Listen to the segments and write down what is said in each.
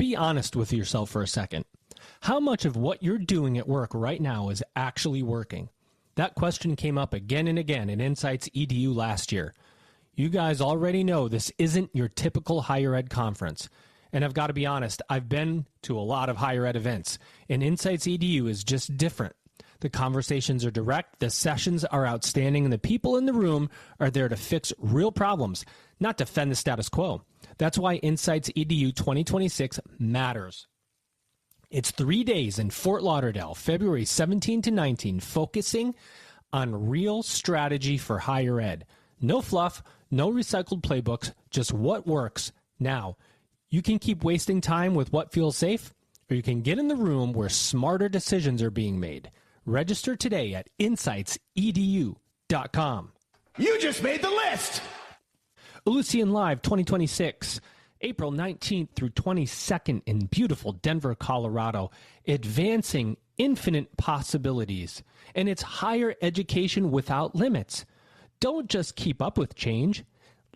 Be honest with yourself for a second. How much of what you're doing at work right now is actually working? That question came up again and again at Insights EDU last year. You guys already know this isn't your typical higher ed conference. And I've got to be honest, I've been to a lot of higher ed events, and Insights EDU is just different. The conversations are direct, the sessions are outstanding, and the people in the room are there to fix real problems, not defend the status quo. That's why Insights EDU 2026 matters. It's 3 days in Fort Lauderdale, February 17 to 19, focusing on real strategy for higher ed. No fluff, no recycled playbooks, just what works now. You can keep wasting time with what feels safe, or you can get in the room where smarter decisions are being made. Register today at insightsedu.com. You just made the list! Ellucian Live 2026, April 19th through 22nd in beautiful Denver, Colorado, advancing infinite possibilities. And it's higher education without limits. Don't just keep up with change,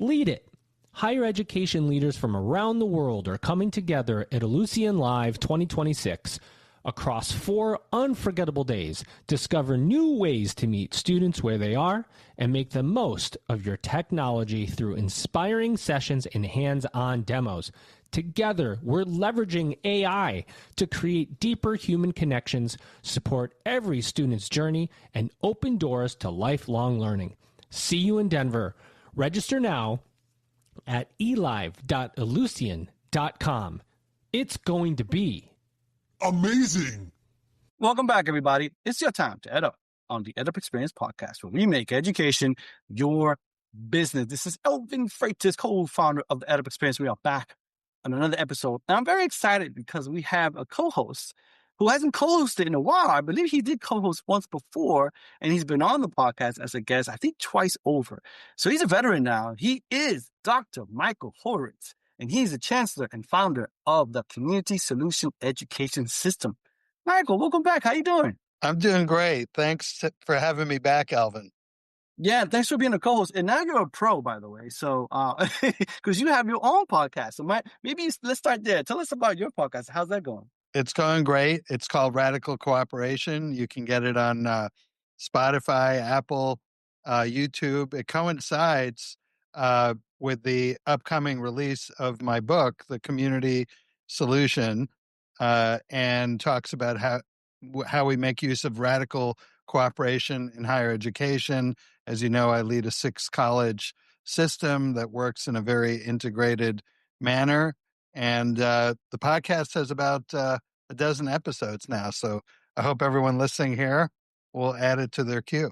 lead it. Higher education leaders from around the world are coming together at Ellucian Live 2026. Across 4 unforgettable days, discover new ways to meet students where they are and make the most of your technology through inspiring sessions and hands-on demos. Together, we're leveraging AI to create deeper human connections, support every student's journey, and open doors to lifelong learning. See you in Denver. Register now at elive.ellucian.com. It's going to be amazing. Welcome back, everybody. It's your time to EdUp on the EdUp Experience podcast, where we make education your business. This is Elvin Freitas, co-founder of the EdUp Experience. We are back on another episode. And I'm very excited because we have a co-host who hasn't co-hosted in a while. I believe he did co-host once before, and he's been on the podcast as a guest, I think twice over. So he's a veteran now. He is Dr. Michael Horowitz. And he's the chancellor and founder of the Community Solution Education System. Michael, welcome back. How you doing? I'm doing great. Thanks for having me back, Alvin. Yeah, thanks for being a co-host. And now you're a pro, by the way. So, because you have your own podcast. So let's start there. Tell us about your podcast. How's that going? It's going great. It's called Radical Cooperation. You can get it on Spotify, Apple, YouTube. It coincides with the upcoming release of my book, The Community Solution, and talks about how we make use of radical cooperation in higher education. As you know, I lead a 6-college system that works in a very integrated manner. And the podcast has about a dozen episodes now. So I hope everyone listening here will add it to their queue.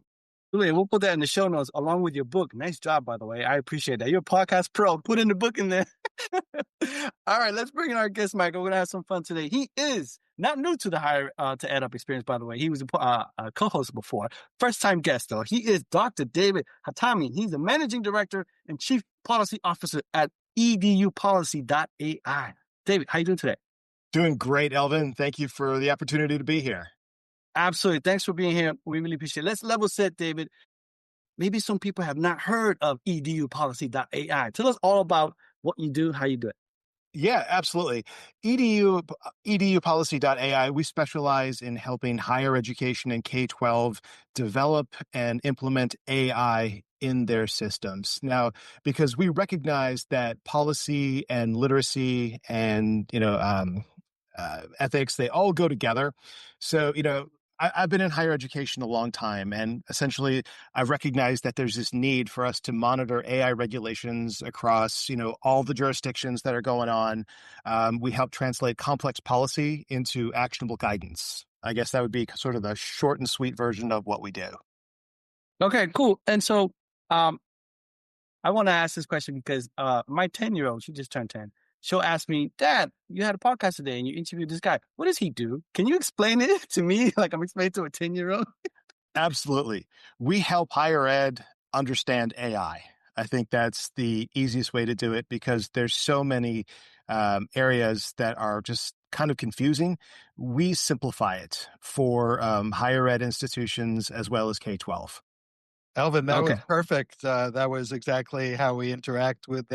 Brilliant. We'll put that in the show notes along with your book. Nice job, by the way. I appreciate that. You're a podcast pro. Put in the book in there. All right, let's bring in our guest, Michael. We're going to have some fun today. He is not new to the Higher to EdUp Experience, by the way. He was a co-host before. First-time guest, though. He is Dr. David Hatami. He's the Managing Director and Chief Policy Officer at EduPolicy.ai. David, how you doing today? Doing great, Elvin. Thank you for the opportunity to be here. Absolutely. Thanks for being here. We really appreciate it. Let's level set, David. Maybe some people have not heard of EduPolicy.ai. Tell us all about what you do, how you do it. Yeah, absolutely. EduPolicy.ai, we specialize in helping higher education and K-12 develop and implement AI in their systems. Now, because we recognize that policy and literacy and, ethics, they all go together. So, I've been in higher education a long time, and essentially I've recognized that there's this need for us to monitor AI regulations across, all the jurisdictions that are going on. We help translate complex policy into actionable guidance. I guess that would be sort of the short and sweet version of what we do. Okay, cool. And so I want to ask this question because my 10-year-old, she just turned 10. She'll ask me, Dad, you had a podcast today and you interviewed this guy. What does he do? Can you explain it to me like I'm explaining to a 10-year-old? Absolutely. We help higher ed understand AI. I think that's the easiest way to do it because there's so many areas that are just kind of confusing. We simplify it for higher ed institutions as well as K-12. Elvin, that was perfect. That was exactly how we interact with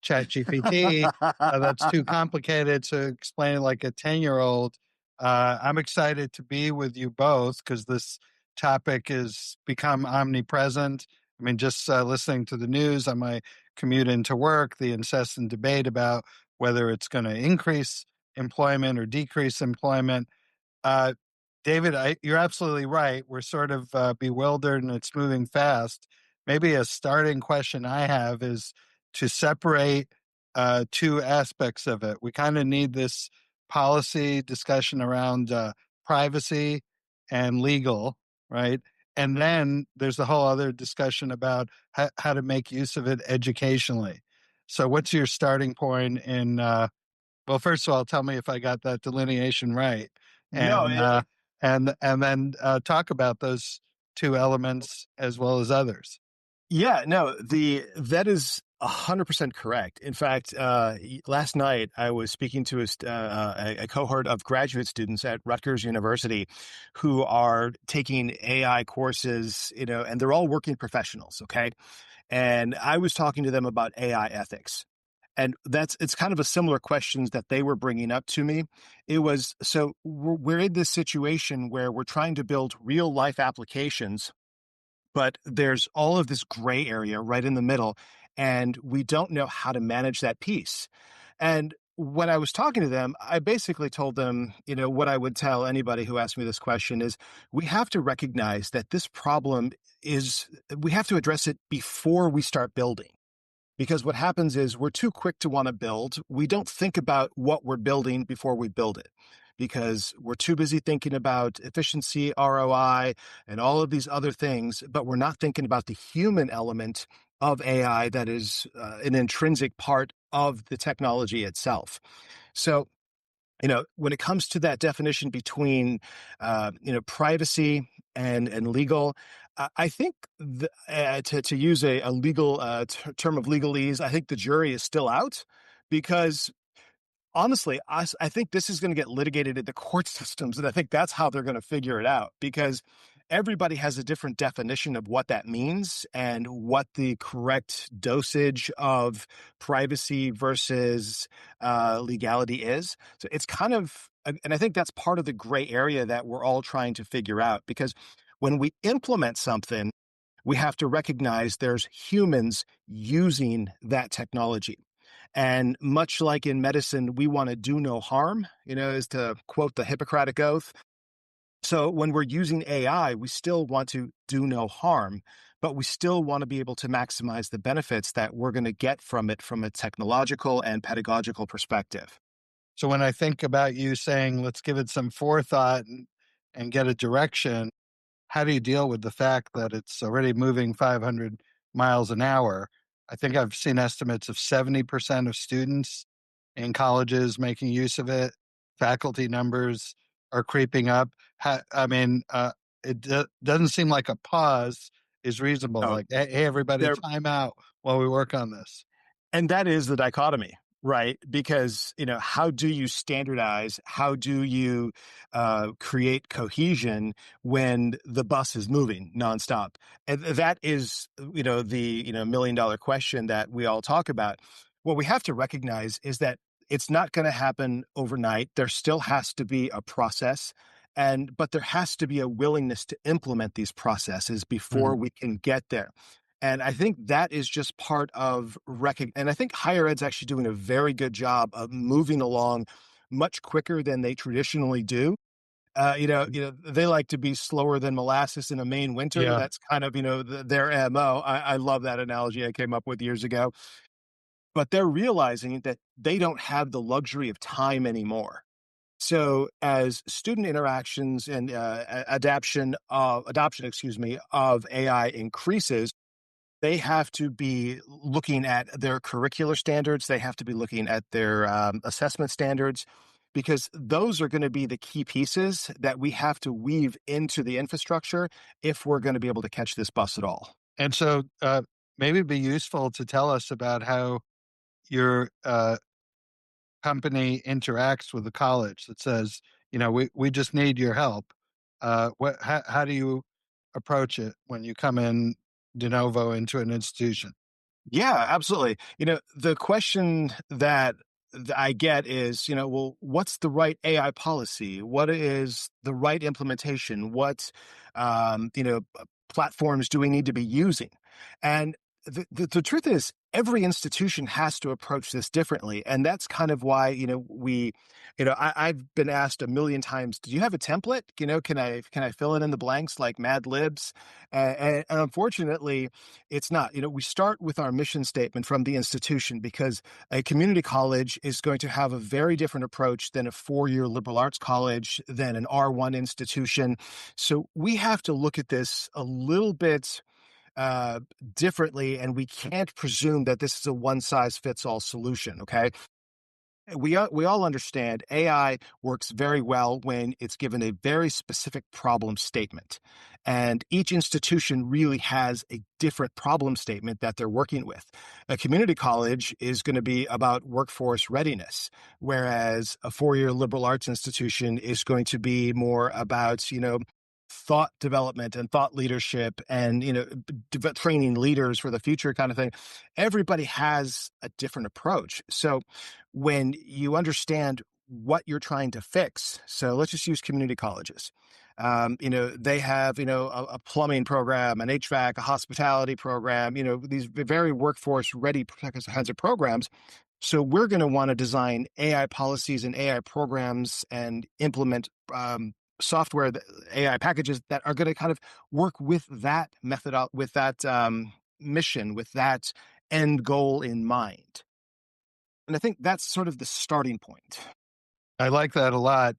ChatGPT. That's too complicated to explain it like a 10-year-old. I'm excited to be with you both because this topic has become omnipresent. I mean, just listening to the news on my commute into work, the incessant debate about whether it's going to increase employment or decrease employment. Uh, David, you're absolutely right. We're sort of bewildered and it's moving fast. Maybe a starting question I have is to separate two aspects of it. We kind of need this policy discussion around privacy and legal, right? And then there's a whole other discussion about how to make use of it educationally. So, what's your starting point in? Well, first of all, tell me if I got that delineation right, No, and and then talk about those two elements as well as others. yeah, no, that is 100% correct. In fact, last night I was speaking to a cohort of graduate students at Rutgers University who are taking AI courses, and they're all working professionals. Okay. And I was talking to them about AI ethics. And it's kind of a similar questions that they were bringing up to me. It was, so we're in this situation where we're trying to build real life applications, but there's all of this gray area right in the middle, and we don't know how to manage that piece. And when I was talking to them, I basically told them, what I would tell anybody who asked me this question is we have to recognize that this problem we have to address it before we start building. Because what happens is we're too quick to want to build. We don't think about what we're building before we build it because we're too busy thinking about efficiency, ROI, and all of these other things, but we're not thinking about the human element of AI that is an intrinsic part of the technology itself. So, when it comes to that definition between, privacy and legal, I think to use a legal term of legalese, I think the jury is still out because honestly, I think this is going to get litigated in the court systems, and I think that's how they're going to figure it out because everybody has a different definition of what that means and what the correct dosage of privacy versus legality is. So it's kind of, and I think that's part of the gray area that we're all trying to figure out because when we implement something, we have to recognize there's humans using that technology. And much like in medicine, we want to do no harm, is to quote the Hippocratic Oath. So when we're using AI, we still want to do no harm, but we still want to be able to maximize the benefits that we're going to get from it from a technological and pedagogical perspective. So when I think about you saying, let's give it some forethought and get a direction, how do you deal with the fact that it's already moving 500 miles an hour? I think I've seen estimates of 70% of students in colleges making use of it. Faculty numbers are creeping up. It doesn't seem like a pause is reasonable. Oh, Like, hey, everybody, there, time out while we work on this. and that is the dichotomy, right? Because, how do you standardize? How do you create cohesion when the bus is moving nonstop? And that is, the, $1 million question that we all talk about. What we have to recognize is that it's not going to happen overnight. There still has to be a process. But there has to be a willingness to implement these processes before we can get there. And I think that is just part of and I think higher ed's actually doing a very good job of moving along much quicker than they traditionally do. They like to be slower than molasses in a Maine winter. Yeah. That's kind of, their MO. I love that analogy I came up with years ago. But they're realizing that they don't have the luxury of time anymore. So as student interactions and adoption, of AI increases, they have to be looking at their curricular standards. They have to be looking at their assessment standards because those are going to be the key pieces that we have to weave into the infrastructure if we're going to be able to catch this bus at all. And so maybe it'd be useful to tell us about how your company interacts with the college that says, we just need your help. How do you approach it when you come in de novo into an institution? Yeah, absolutely. The question that I get is, well, what's the right AI policy? What is the right implementation? What, platforms do we need to be using? And the truth is, every institution has to approach this differently, and that's kind of why I've been asked a million times, do you have a template? Can I fill it in the blanks like Mad Libs? And unfortunately, it's not. We start with our mission statement from the institution because a community college is going to have a very different approach than a four-year liberal arts college, than an R1 institution. So we have to look at this a little bit uh, differently, and we can't presume that this is a one-size-fits-all solution. Okay, we all understand AI works very well when it's given a very specific problem statement. And each institution really has a different problem statement that they're working with. A community college is going to be about workforce readiness, whereas a four-year liberal arts institution is going to be more about, thought development and thought leadership and, training leaders for the future kind of thing. Everybody has a different approach. So when you understand what you're trying to fix. So let's just use community colleges. They have, a plumbing program, an HVAC, a hospitality program, these very workforce ready kinds of programs. So we're going to want to design AI policies and AI programs and implement software, AI packages that are going to kind of work with that method, with that mission, with that end goal in mind. And I think that's sort of the starting point. I like that a lot.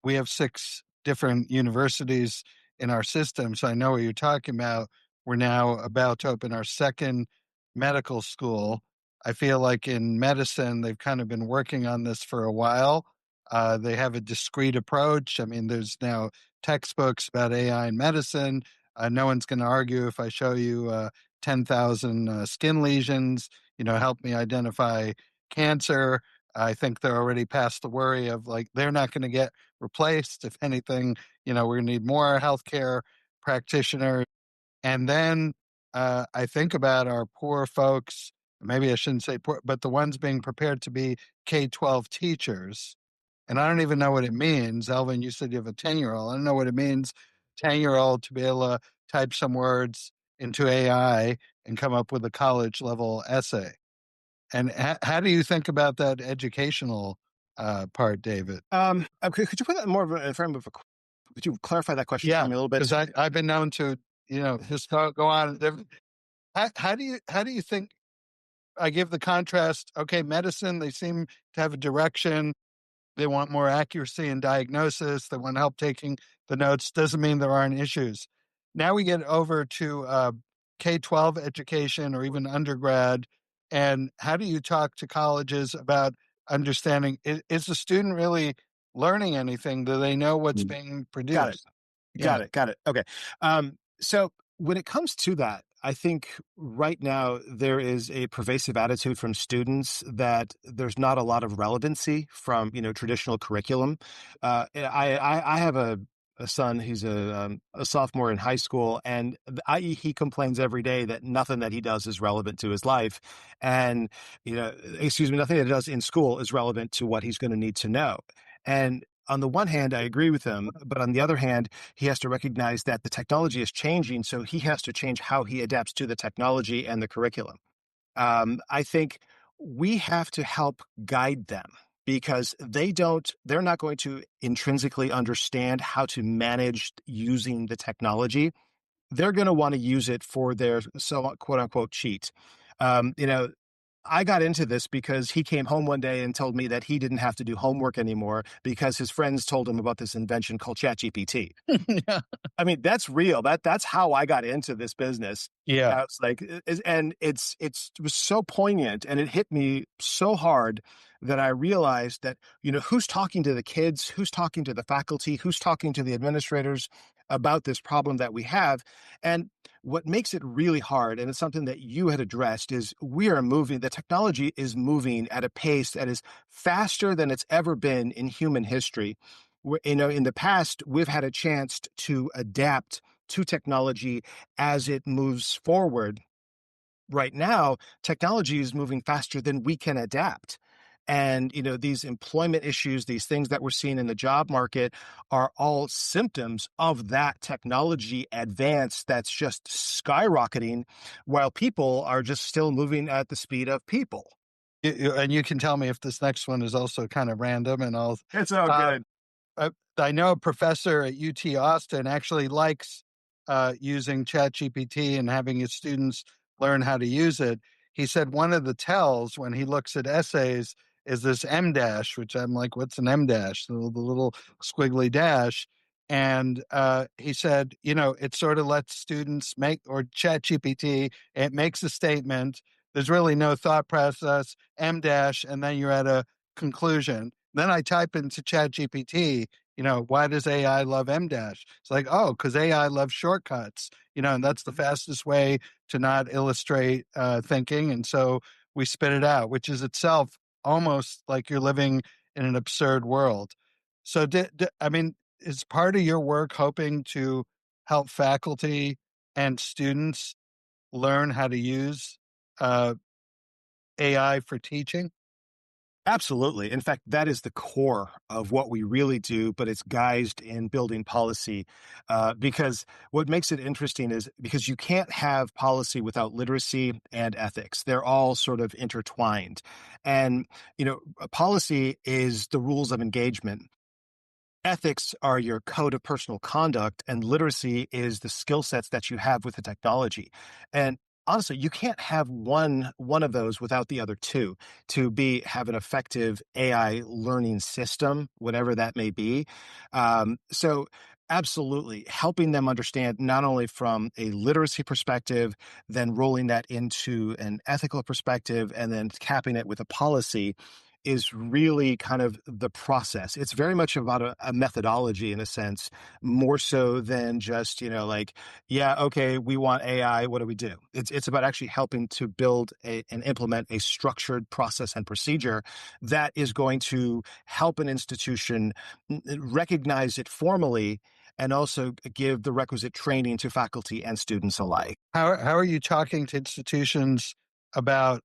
We have 6 different universities in our system, so I know what you're talking about. We're now about to open our second medical school. I feel like in medicine, they've kind of been working on this for a while. They have a discrete approach. I mean, there's now textbooks about AI in medicine. No one's going to argue if I show you 10,000 skin lesions, help me identify cancer. I think they're already past the worry of like, they're not going to get replaced. If anything, we're going to need more healthcare practitioners. And then I think about our poor folks, maybe I shouldn't say poor, but the ones being prepared to be K-12 teachers. And I don't even know what it means. Elvin, you said you have a 10-year-old. I don't know what it means, 10-year-old to be able to type some words into AI and come up with a college level essay. And how do you think about that educational part, David? Could you put that more of a frame of could you clarify that question for me a little bit? Because I've been known to, just go on. How do you think I give the contrast? Okay, medicine, they seem to have a direction. They want more accuracy in diagnosis. They want help taking the notes. Doesn't mean there aren't issues. Now we get over to K-12 education or even undergrad. And how do you talk to colleges about understanding, is the student really learning anything? Do they know what's being produced? Got it. Okay. So when it comes to that, I think right now there is a pervasive attitude from students that there's not a lot of relevancy from traditional curriculum. I have a son. He's a sophomore in high school, and he complains every day that nothing that he does is relevant to his life, and excuse me, nothing that he does in school is relevant to what he's going to need to know. And on the one hand, I agree with him, but on the other hand, he has to recognize that the technology is changing, so he has to change how he adapts to the technology and the curriculum. I think we have to help guide them because they're not going to intrinsically understand how to manage using the technology. They're going to want to use it for their quote unquote cheat. Um, you know, I got into this because he came home one day and told me that he didn't have to do homework anymore because his friends told him about this invention called ChatGPT. Yeah. I mean, that's real. That's how I got into this business. Yeah. It's like, and it was so poignant, and it hit me so hard that I realized that who's talking to the kids, who's talking to the faculty, who's talking to the administrators about this problem that we have, and what makes it really hard, and it's something that you had addressed, is we are moving. The technology is moving at a pace that is faster than it's ever been in human history. In the past, we've had a chance to adapt to technology as it moves forward. right now, technology is moving faster than we can adapt. And, these employment issues, these things that we're seeing in the job market are all symptoms of that technology advance that's just skyrocketing while people are just still moving at the speed of people. And you can tell me if this next one is also kind of random, and I'll. It's all good. I know a professor at UT Austin actually likes using ChatGPT and having his students learn how to use it. He said one of the tells when he looks at essays is this M dash, which I'm like, what's an M dash? The little squiggly dash. And he said, it sort of lets students make, or ChatGPT, it makes a statement. There's really no thought process, M dash, and then you're at a conclusion. Then I type into ChatGPT, why does AI love M dash? It's like, oh, because AI loves shortcuts, and that's the fastest way to not illustrate thinking. And so we spit it out, which is itself almost like you're living in an absurd world. So, is part of your work hoping to help faculty and students learn how to use AI for teaching? Absolutely. In fact, that is the core of what we really do, but it's guised in building policy. Because what makes it interesting is because you can't have policy without literacy and ethics. They're all sort of intertwined. And, policy is the rules of engagement. Ethics are your code of personal conduct, and literacy is the skill sets that you have with the technology. And honestly, you can't have one of those without the other two to have an effective AI learning system, whatever that may be. So absolutely helping them understand not only from a literacy perspective, then rolling that into an ethical perspective, and then capping it with a policy is really kind of the process. It's very much about a methodology in a sense, more so than just, okay, we want AI, what do we do? It's about actually helping to build and implement a structured process and procedure that is going to help an institution recognize it formally and also give the requisite training to faculty and students alike. How are you talking to institutions about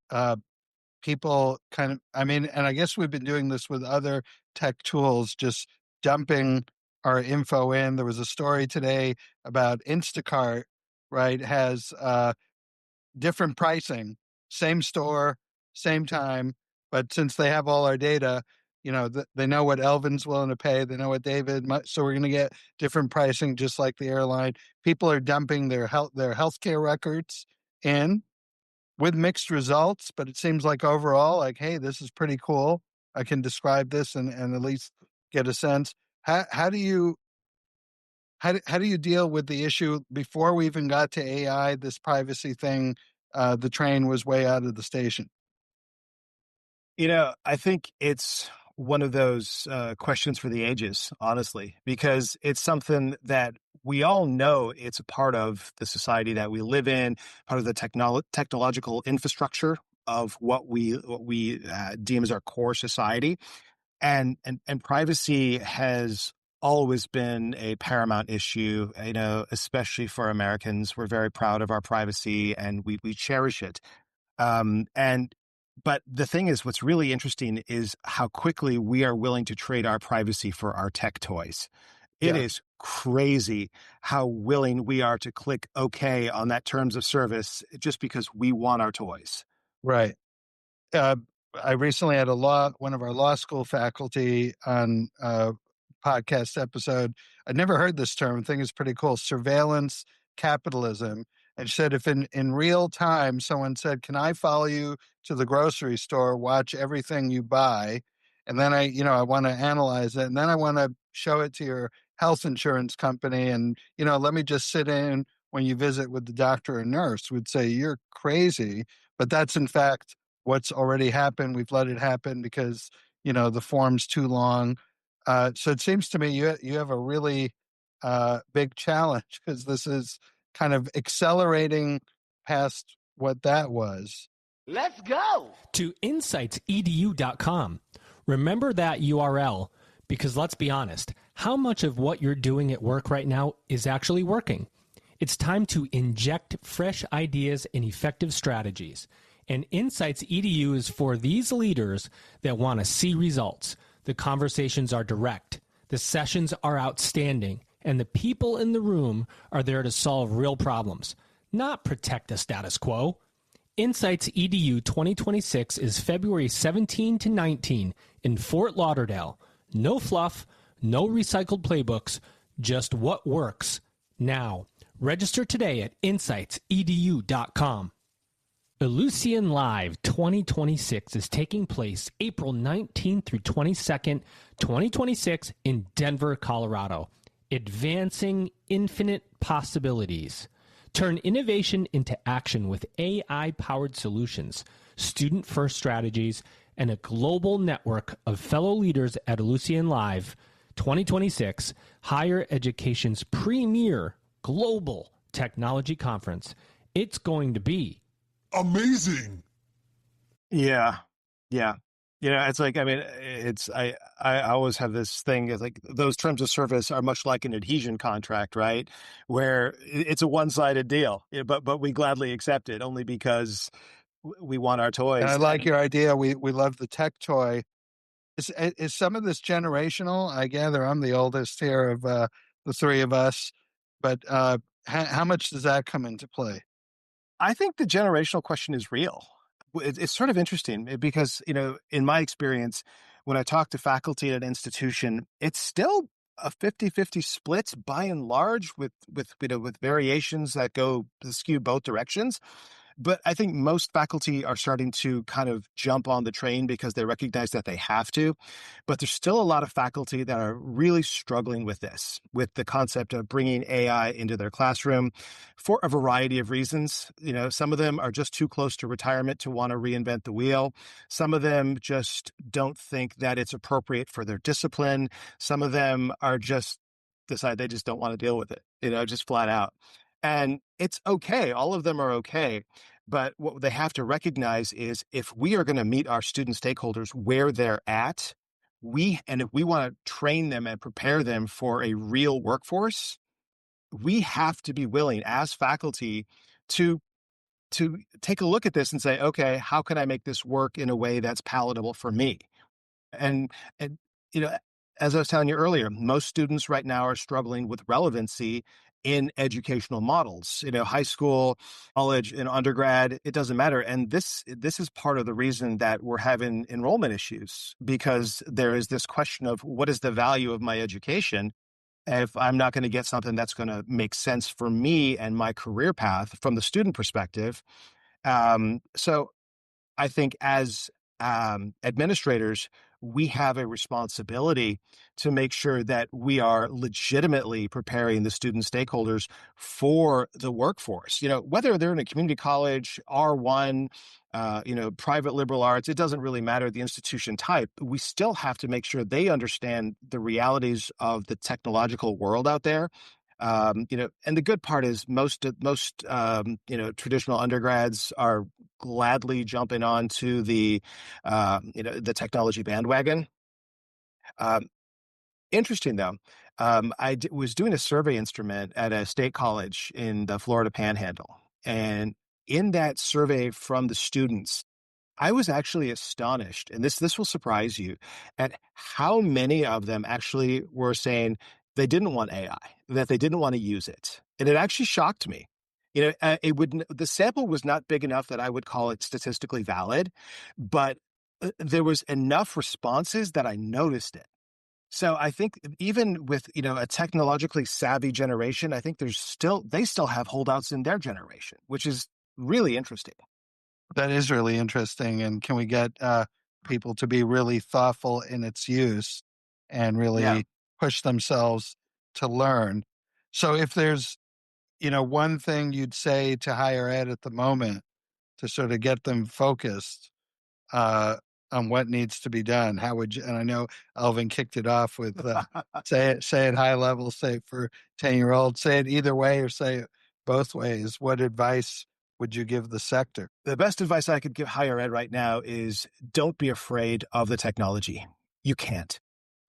people and I guess we've been doing this with other tech tools, just dumping our info in. There was a story today about Instacart, right? Has different pricing, same store, same time, but since they have all our data, they know what Elvin's willing to pay. They know what David, so we're going to get different pricing, just like the airline. People are dumping their healthcare records in, with mixed results, but it seems like overall, like, hey, this is pretty cool. I can describe this and at least get a sense. How do you deal with the issue before we even got to AI, this privacy thing? The train was way out of the station. I think it's one of those questions for the ages, honestly, because it's something that we all know it's a part of the society that we live in, part of the technological infrastructure of what we deem as our core society, and privacy has always been a paramount issue. Especially for Americans, we're very proud of our privacy and we cherish it. But the thing is, what's really interesting is how quickly we are willing to trade our privacy for our tech toys. It is crazy how willing we are to click OK on that terms of service just because we want our toys. Right. I recently had one of our law school faculty on a podcast episode. I'd never heard this term. I think it's pretty cool. Surveillance capitalism. And she said, if in real time, someone said, can I follow you to the grocery store, watch everything you buy? And then I want to analyze it. And then I want to show it to your health insurance company. And, let me just sit in when you visit with the doctor or nurse, would say, you're crazy. But that's in fact what's already happened. We've let it happen because, the form's too long. So it seems to me you have a really big challenge because this is kind of accelerating past what that was. Let's go to insightsedu.com. Remember that URL because let's be honest, how much of what you're doing at work right now is actually working? It's time to inject fresh ideas and effective strategies. And Insights EDU is for these leaders that want to see results. The conversations are direct, the sessions are outstanding, and the people in the room are there to solve real problems, not protect the status quo. Insights EDU 2026 is February 17 to 19 in Fort Lauderdale. No fluff, no recycled playbooks, just what works now. Register today at insightsedu.com. Ellucian Live 2026 is taking place April 19th through 22nd, 2026 in Denver, Colorado. Advancing infinite possibilities. Turn innovation into action with AI-powered solutions, student-first strategies, and a global network of fellow leaders at Ellucian Live 2026, higher education's premier global technology conference. It's going to be amazing. Yeah. It's like, I mean, I always have this thing. It's like those terms of service are much like an adhesion contract, right? Where it's a one-sided deal, but we gladly accept it only because we want our toys. And I like your idea. We love the tech toy. Is some of this generational? I gather I'm the oldest here of the three of us, but how much does that come into play? I think the generational question is real. It's sort of interesting because, in my experience, when I talk to faculty at an institution, it's still a 50-50 split by and large with variations that go skew both directions. But I think most faculty are starting to kind of jump on the train because they recognize that they have to. But there's still a lot of faculty that are really struggling with this, with the concept of bringing AI into their classroom for a variety of reasons. Some of them are just too close to retirement to want to reinvent the wheel. Some of them just don't think that it's appropriate for their discipline. Some of them are just decide they just don't want to deal with it, just flat out. And it's okay. All of them are okay. But what they have to recognize is if we are going to meet our student stakeholders where they're at, and if we want to train them and prepare them for a real workforce, we have to be willing as faculty to take a look at this and say, okay, how can I make this work in a way that's palatable for me? And as I was telling you earlier, most students right now are struggling with relevancy in educational models. High school, college, and undergrad, it doesn't matter. And this is part of the reason that we're having enrollment issues, because there is this question of what is the value of my education if I'm not going to get something that's going to make sense for me and my career path from the student perspective. So I think as administrators, we have a responsibility to make sure that we are legitimately preparing the student stakeholders for the workforce. Whether they're in a community college, R1, private liberal arts, it doesn't really matter the institution type. We still have to make sure they understand the realities of the technological world out there. And the good part is most traditional undergrads are gladly jumping onto the technology bandwagon. Interesting though, I was doing a survey instrument at a state college in the Florida Panhandle, and in that survey from the students, I was actually astonished, and this will surprise you, at how many of them actually were saying they didn't want AI, that they didn't want to use it. And it actually shocked me. The sample was not big enough that I would call it statistically valid, but there was enough responses that I noticed it. So I think even with, a technologically savvy generation, I think they still have holdouts in their generation, which is really interesting. That is really interesting. And can we get people to be really thoughtful in its use and really push themselves to learn? So if there's, one thing you'd say to higher ed at the moment to sort of get them focused on what needs to be done, how would you, and I know Alvin kicked it off with say it high level, say it for 10-year-olds, say it either way or say it both ways. What advice would you give the sector? The best advice I could give higher ed right now is don't be afraid of the technology. You can't.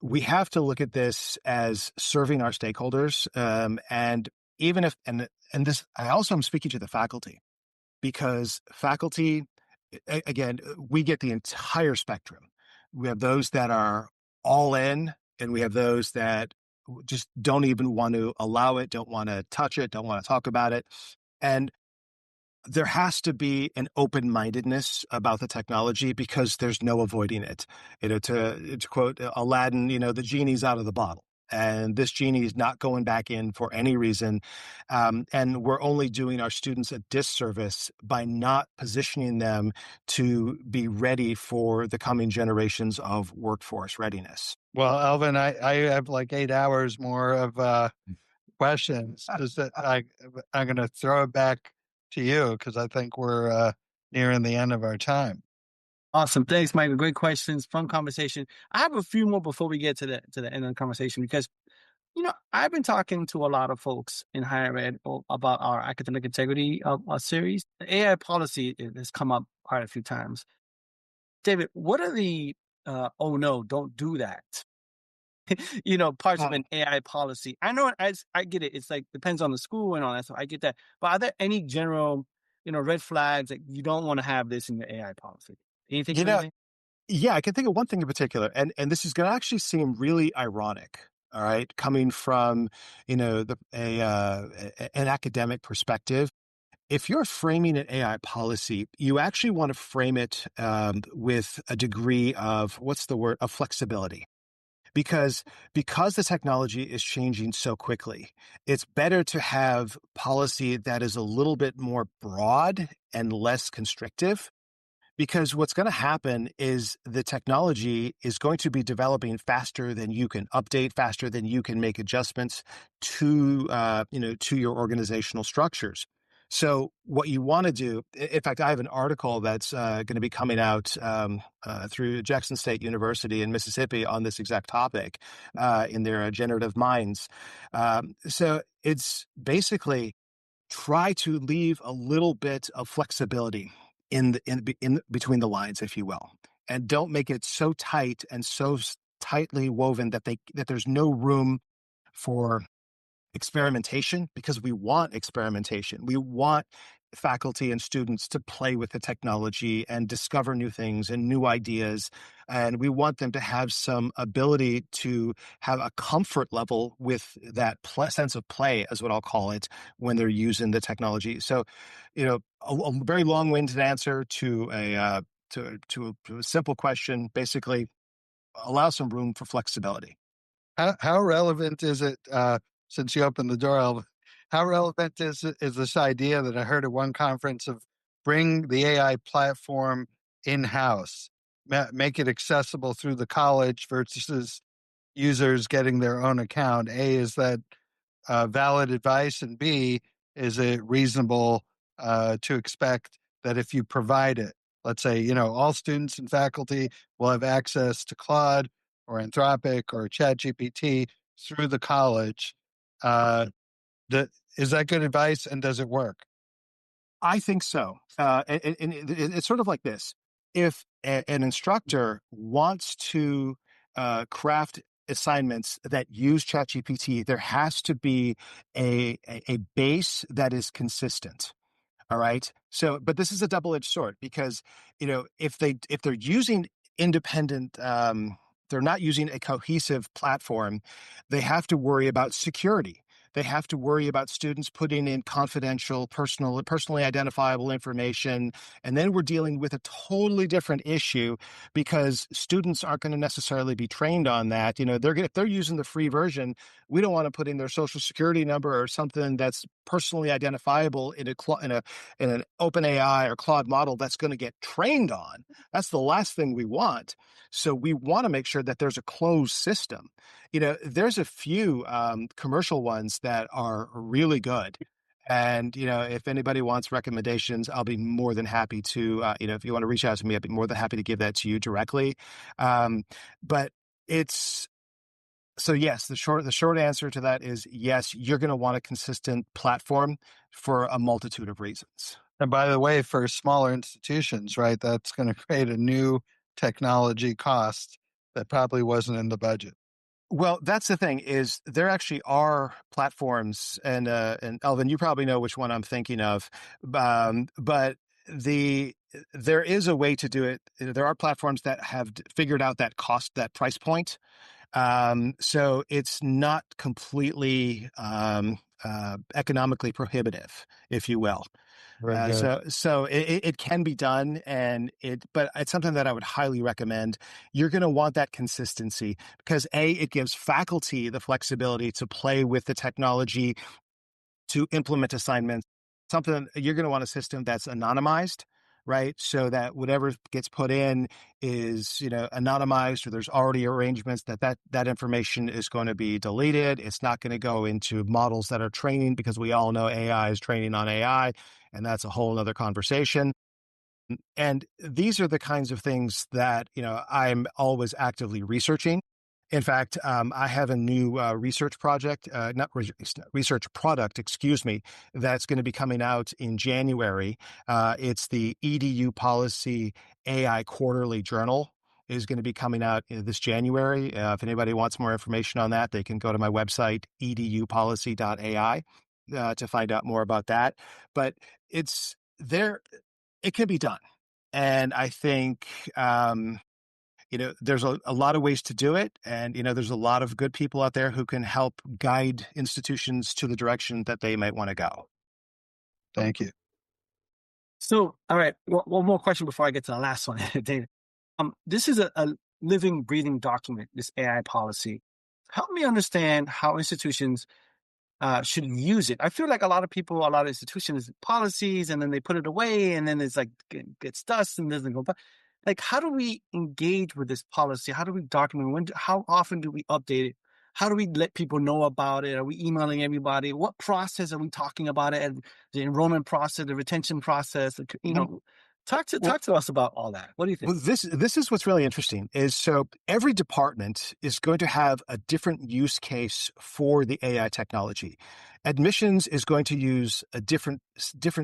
We have to look at this as serving our stakeholders. And even if, and this, I also am speaking to the faculty, because faculty, again, we get the entire spectrum. We have those that are all in, and we have those that just don't even want to allow it, don't want to touch it, don't want to talk about it. And there has to be an open-mindedness about the technology, because there's no avoiding it. To quote Aladdin, the genie's out of the bottle. And this genie is not going back in for any reason. And we're only doing our students a disservice by not positioning them to be ready for the coming generations of workforce readiness. Well, Elvin, I have like 8 hours more of questions. I'm going to throw it back to you, because I think we're nearing the end of our time. Awesome. Thanks, Michael. Great questions. Fun conversation. I have a few more before we get to the end of the conversation, because I've been talking to a lot of folks in higher ed about our academic integrity series. The AI policy has come up quite a few times. David, what are the oh no, don't do that parts of an AI policy? I know I get it. It's like depends on the school and all that. So I get that. But are there any general red flags that you don't want to have this in your AI policy? Anything? Yeah, I can think of one thing in particular, and this is going to actually seem really ironic. All right, coming from an academic perspective. If you're framing an AI policy, you actually want to frame it with a degree of of flexibility. Because the technology is changing so quickly, it's better to have policy that is a little bit more broad and less constrictive. Because what's going to happen is the technology is going to be developing faster than you can update, faster than you can make adjustments to your organizational structures. So what you want to do, in fact, I have an article that's going to be coming out through Jackson State University in Mississippi on this exact topic in their generative minds. So it's basically try to leave a little bit of flexibility in between the lines, if you will, and don't make it so tight and so tightly woven that there's no room for experimentation, because we want experimentation. We want faculty and students to play with the technology and discover new things and new ideas. And we want them to have some ability to have a comfort level with that sense of play, is what I'll call it, when they're using the technology. So, a very long-winded answer to a simple question, basically allow some room for flexibility. How relevant is it, since you opened the door, Elvin, how relevant is this idea that I heard at one conference of bring the AI platform in-house, make it accessible through the college versus users getting their own account? A, is that valid advice? And B, is it reasonable to expect that if you provide it, let's say, all students and faculty will have access to Claude or Anthropic or ChatGPT through the college. Is that good advice, and does it work? I think so. And it's sort of like this. If an instructor wants to craft assignments that use ChatGPT, there has to be a base that is consistent. All right. So, but this is a double-edged sword, because, if they're using independent, they're not using a cohesive platform, they have to worry about security. They have to worry about students putting in confidential, personally identifiable information. And then we're dealing with a totally different issue, because students aren't going to necessarily be trained on that. If they're using the free version, we don't want to put in their social security number or something that's personally identifiable in an OpenAI or Claude model that's going to get trained on. That's the last thing we want. So we want to make sure that there's a closed system. There's a few commercial ones that are really good. And, if anybody wants recommendations, I'll be more than happy to, if you want to reach out to me, I'd be more than happy to give that to you directly. But so yes, the short answer to that is yes, you're going to want a consistent platform for a multitude of reasons. And by the way, for smaller institutions, right, that's going to create a new technology cost that probably wasn't in the budget. Well, that's the thing is there actually are platforms, and Elvin, you probably know which one I'm thinking of, but there is a way to do it. There are platforms that have figured out that price point, so it's not completely economically prohibitive, if you will. Very good. So it can be done, but it's something that I would highly recommend. You're going to want that consistency because it gives faculty the flexibility to play with the technology to implement assignments. Something you're going to want a system that's anonymized, right? So that whatever gets put in is, anonymized, or there's already arrangements that information is going to be deleted. It's not going to go into models that are training, because we all know AI is training on AI, and that's a whole other conversation. And these are the kinds of things that, I'm always actively researching. In fact, I have a new research project, not research product, excuse me, that's going to be coming out in January. It's the EduPolicy.ai quarterly journal is going to be coming out this January. If anybody wants more information on that, they can go to my website, EduPolicy.ai, to find out more about that. But it's there. It can be done. And I think, there's a lot of ways to do it. And, there's a lot of good people out there who can help guide institutions to the direction that they might want to go. Thank you. So, all right, one more question before I get to the last one, David. This is a living, breathing document, this AI policy. Help me understand how institutions should use it. I feel like a lot of institutions, policies, and then they put it away, and then it's like gets dust and doesn't go back. Like, how do we engage with this policy? How do we document? How often do we update it? How do we let people know about it? Are we emailing everybody? What process are we talking about it? And the enrollment process, the retention process. Talk to us about all that. What do you think? Well, this is what's really interesting is, so every department is going to have a different use case for the AI technology. Admissions is going to use a different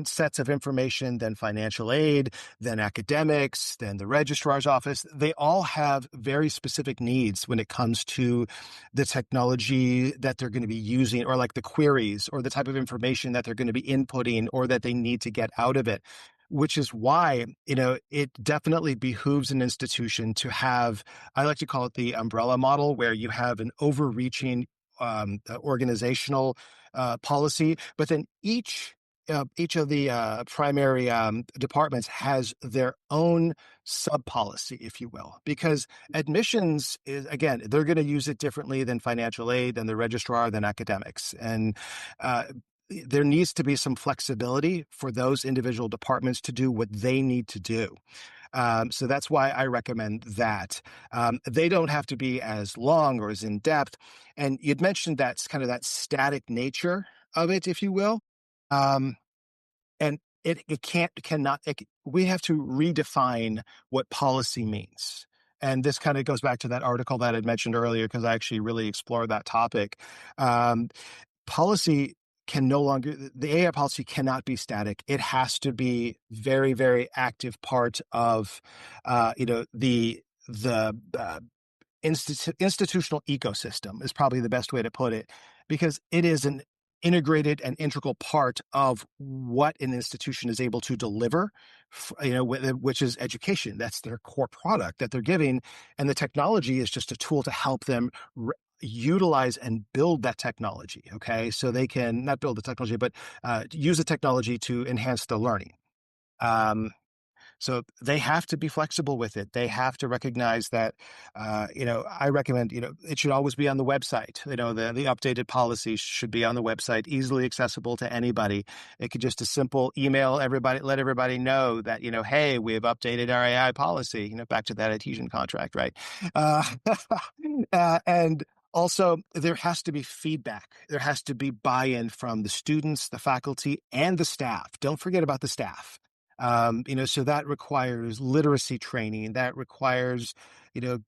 sets of information than financial aid, than academics, than the registrar's office. They all have very specific needs when it comes to the technology that they're going to be using, or like the queries, or the type of information that they're going to be inputting, or that they need to get out of it. Which is why, it definitely behooves an institution to have, I like to call it the umbrella model, where you have an overreaching organizational policy, but then each of the primary departments has their own sub-policy, if you will, because admissions is, again, they're going to use it differently than financial aid, than the registrar, than academics. And there needs to be some flexibility for those individual departments to do what they need to do. So that's why I recommend that. They don't have to be as long or as in depth. And you'd mentioned that's kind of that static nature of it, if you will. And we have to redefine what policy means. And this kind of goes back to that article that I'd mentioned earlier, because I actually really explored that topic. Policy the AI policy cannot be static. It has to be very, very active part of, the institutional ecosystem is probably the best way to put it, because it is an integrated and integral part of what an institution is able to deliver, which is education. That's their core product that they're giving. And the technology is just a tool to help them utilize and build that technology. Okay. So they can not build the technology, but use the technology to enhance the learning. So they have to be flexible with it. They have to recognize that, I recommend, it should always be on the website. The updated policy should be on the website, easily accessible to anybody. It could just a simple email let everybody know that, hey, we have updated our AI policy, back to that adhesion contract, right? And also, there has to be feedback. There has to be buy-in from the students, the faculty, and the staff. Don't forget about the staff. So that requires literacy training. That requires,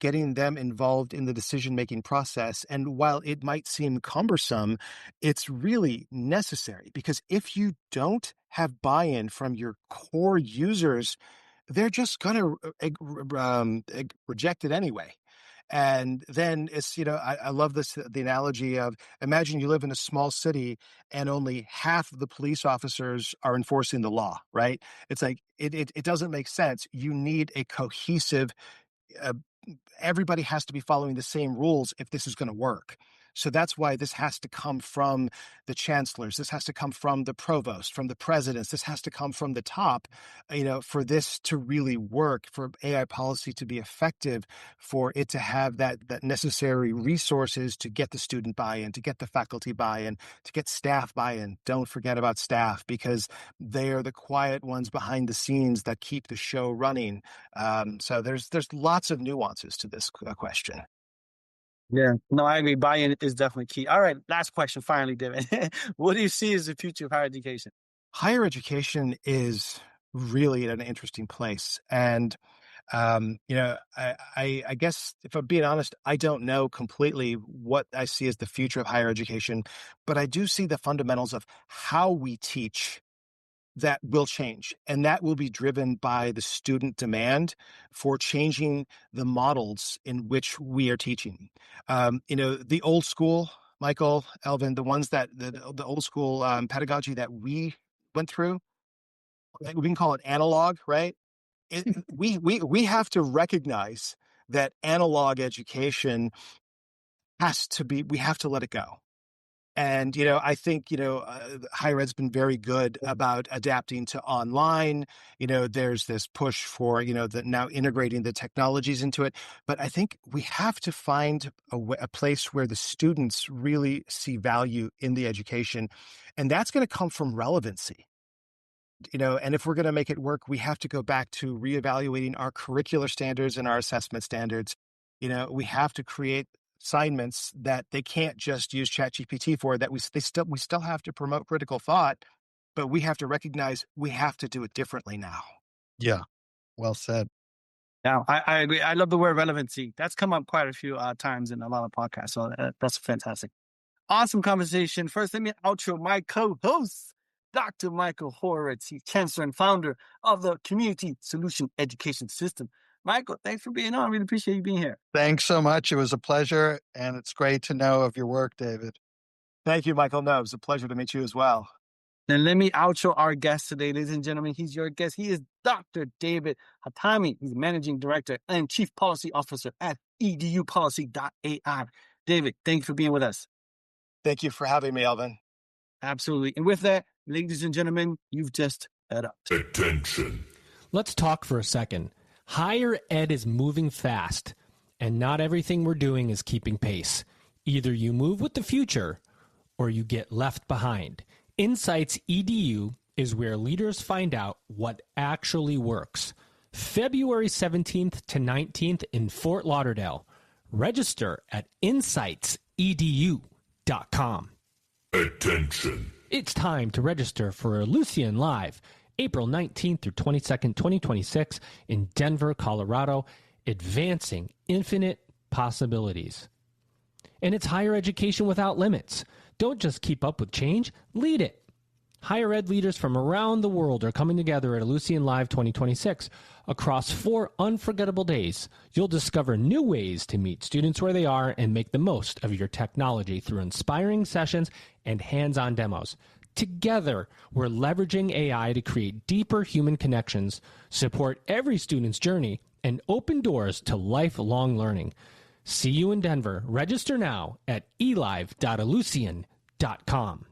getting them involved in the decision-making process. And while it might seem cumbersome, it's really necessary, because if you don't have buy-in from your core users, they're just going to reject it anyway. And then it's, I love the analogy of, imagine you live in a small city and only half of the police officers are enforcing the law, right? It's like, it doesn't make sense. You need a cohesive, uh, everybody has to be following the same rules if this is going to work. So that's why this has to come from the chancellors. This has to come from the provost, from the presidents. This has to come from the top, for this to really work, for AI policy to be effective, for it to have that necessary resources to get the student buy-in, to get the faculty buy-in, to get staff buy-in. Don't forget about staff, because they are the quiet ones behind the scenes that keep the show running. So there's lots of nuances to this question. Yeah, no, I agree. Buy-in is definitely key. All right, last question, finally, David. What do you see as the future of higher education? Higher education is really at an interesting place. And, I guess if I'm being honest, I don't know completely what I see as the future of higher education, but I do see the fundamentals of how we teach that will change. And that will be driven by the student demand for changing the models in which we are teaching. The old school, Michael, Elvin, the ones that the old school pedagogy that we went through, we can call it analog, right? We have to recognize that analog education we have to let it go. And, I think, higher ed's been very good about adapting to online. There's this push for, now integrating the technologies into it. But I think we have to find a place where the students really see value in the education. And that's going to come from relevancy. And if we're going to make it work, we have to go back to reevaluating our curricular standards and our assessment standards. We have to create assignments that they can't just use ChatGPT for, that we still have to promote critical thought, but we have to recognize we have to do it differently now. Yeah, well said. Now, I agree. I love the word relevancy. That's come up quite a few times in a lot of podcasts. So that's fantastic. Awesome conversation. First, let me outro my co-host, Dr. Michael Horowitz. He's chancellor and founder of the Community Solution Education System. Michael, thanks for being on. Really appreciate you being here. Thanks so much. It was a pleasure, and it's great to know of your work, David. Thank you, Michael. No, it was a pleasure to meet you as well. And let me outro our guest today, ladies and gentlemen. He's your guest. He is Dr. David Hatami. He's Managing Director and Chief Policy Officer at EduPolicy.ai. David, thank you for being with us. Thank you for having me, Elvin. Absolutely. And with that, ladies and gentlemen, you've just EdUp. Attention. Let's talk for a second. Higher ed is moving fast, and not everything we're doing is keeping pace. Either you move with the future, or you get left behind. Insights EDU is where leaders find out what actually works. February 17th to 19th in Fort Lauderdale. Register at insightsedu.com. Attention. It's time to register for Lucian Live, April 19th through 22nd, 2026 in Denver, Colorado, advancing infinite possibilities. And it's higher education without limits. Don't just keep up with change, lead it. Higher ed leaders from around the world are coming together at Lucian Live 2026. Across 4 unforgettable days, you'll discover new ways to meet students where they are and make the most of your technology through inspiring sessions and hands-on demos. Together, we're leveraging AI to create deeper human connections, support every student's journey, and open doors to lifelong learning. See you in Denver. Register now at elive.elucian.com.